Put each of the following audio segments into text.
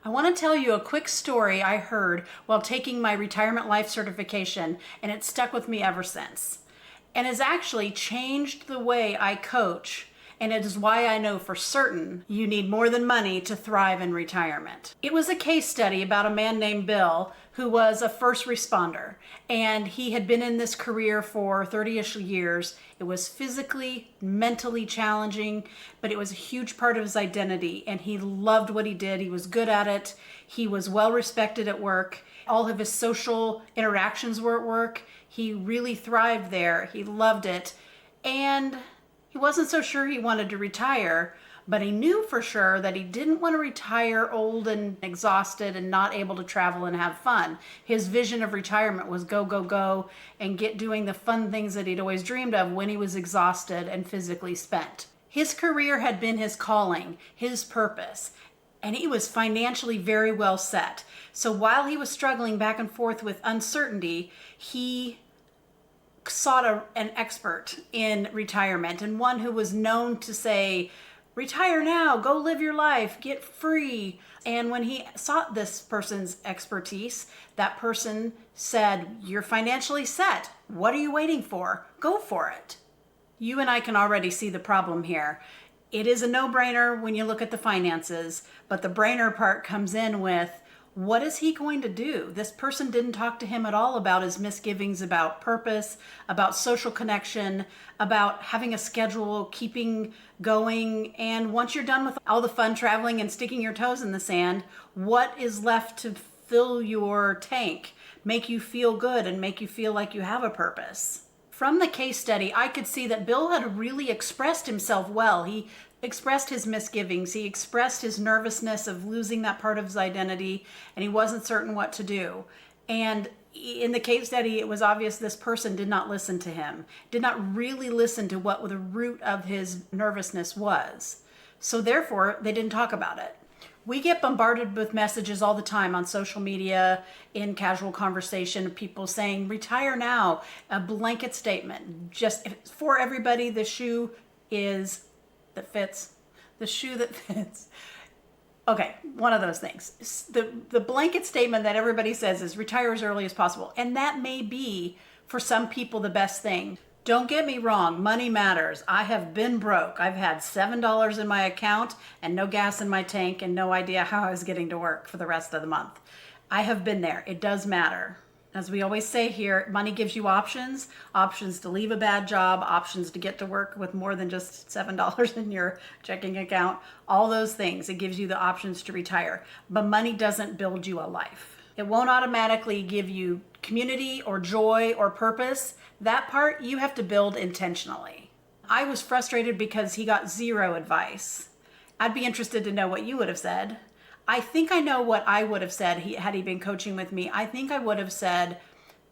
I want to tell you a quick story I heard while taking my retirement life certification, and it's stuck with me ever since. And has actually changed the way I coach, and it is why I know for certain you need more than money to thrive in retirement. It was a case study about a man named Bill who was a first responder, and he had been in this career for 30-ish years. It was physically, mentally challenging, but it was a huge part of his identity, and he loved what he did. He was good at it. He was well respected at work. All of his social interactions were at work. He really thrived there. He loved it. And he wasn't so sure he wanted to retire, but he knew for sure that he didn't want to retire old and exhausted and not able to travel and have fun. His vision of retirement was go, go, go and get doing the fun things that he'd always dreamed of when he was exhausted and physically spent. His career had been his calling, his purpose, and he was financially very well set. So while he was struggling back and forth with uncertainty, he sought an expert in retirement, and one who was known to say, retire now, go live your life, get free. And when he sought this person's expertise, that person said, you're financially set. What are you waiting for? Go for it. You and I can already see the problem here. It is a no-brainer when you look at the finances, but the brainer part comes in with, what is he going to do? This person didn't talk to him at all about his misgivings about purpose, about social connection, about having a schedule, keeping going. And once you're done with all the fun traveling and sticking your toes in the sand, what is left to fill your tank, make you feel good and make you feel like you have a purpose? From the case study, I could see that Bill had really expressed himself well. He expressed his misgivings. He expressed his nervousness of losing that part of his identity, and he wasn't certain what to do. And in the case study, it was obvious this person did not listen to him, did not really listen to what the root of his nervousness was. So therefore, they didn't talk about it. We get bombarded with messages all the time on social media, in casual conversation, people saying, retire now, a blanket statement. Just for everybody, the shoe that fits. The shoe that fits. Okay, one of those things. The blanket statement that everybody says is retire as early as possible. And that may be, for some people, the best thing. Don't get me wrong, money matters. I have been broke. I've had $7 in my account and no gas in my tank and no idea how I was getting to work for the rest of the month. I have been there. It does matter. As we always say here, money gives you options to leave a bad job, options to get to work with more than just $7 in your checking account, all those things. It gives you the options to retire. But money doesn't build you a life. It won't automatically give you community or joy or purpose. That part you have to build intentionally. I was frustrated because he got zero advice. I'd be interested to know what you would have said. I think I know what I would have said had he been coaching with me. I think I would have said,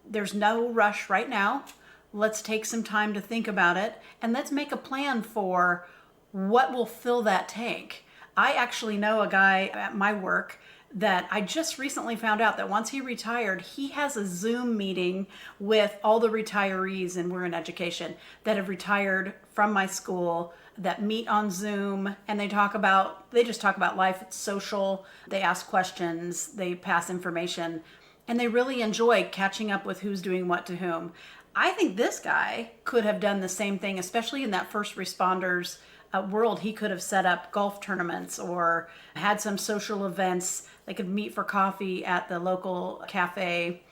there's no rush right now. Let's take some time to think about it, and let's make a plan for what will fill that tank. I actually know a guy at my work that I just recently found out that once he retired, he has a Zoom meeting with all the retirees, and we're in education, that have retired from my school, that meet on Zoom, and they just talk about life. It's social. They ask questions, they pass information, and they really enjoy catching up with who's doing what to whom. I think this guy could have done the same thing, especially in that first responders world. He could have set up golf tournaments or had some social events. They could meet for coffee at the local cafe.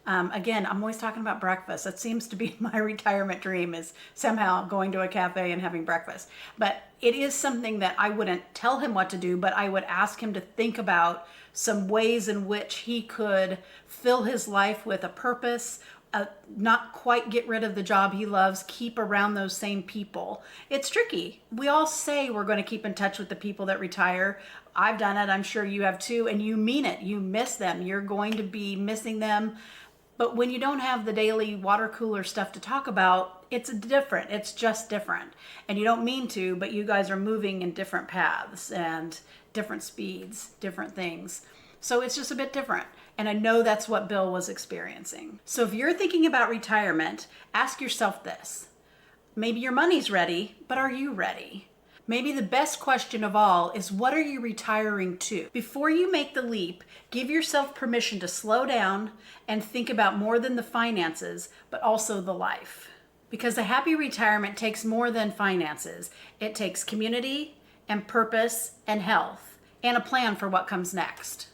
Again, I'm always talking about breakfast. That seems to be my retirement dream, is somehow going to a cafe and having breakfast. But it is something that I wouldn't tell him what to do, but I would ask him to think about some ways in which he could fill his life with a purpose, not quite get rid of the job he loves, keep around those same people. It's tricky. We all say we're going to keep in touch with the people that retire. I've done it. I'm sure you have too. And you mean it. You miss them. You're going to be missing them. But when you don't have the daily water cooler stuff to talk about, it's different. It's just different. And you don't mean to, but you guys are moving in different paths and different speeds, different things. So it's just a bit different. And I know that's what Bill was experiencing. So if you're thinking about retirement, ask yourself this. Maybe your money's ready, but are you ready? Maybe the best question of all is, what are you retiring to? Before you make the leap, give yourself permission to slow down and think about more than the finances, but also the life. Because a happy retirement takes more than finances. It takes community and purpose and health and a plan for what comes next.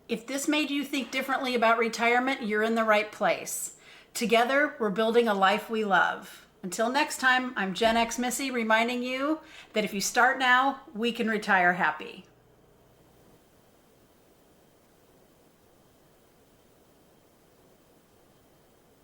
If this made you think differently about retirement, you're in the right place. Together, we're building a life we love. Until next time, I'm Gen X Missy reminding you that if you start now, we can retire happy.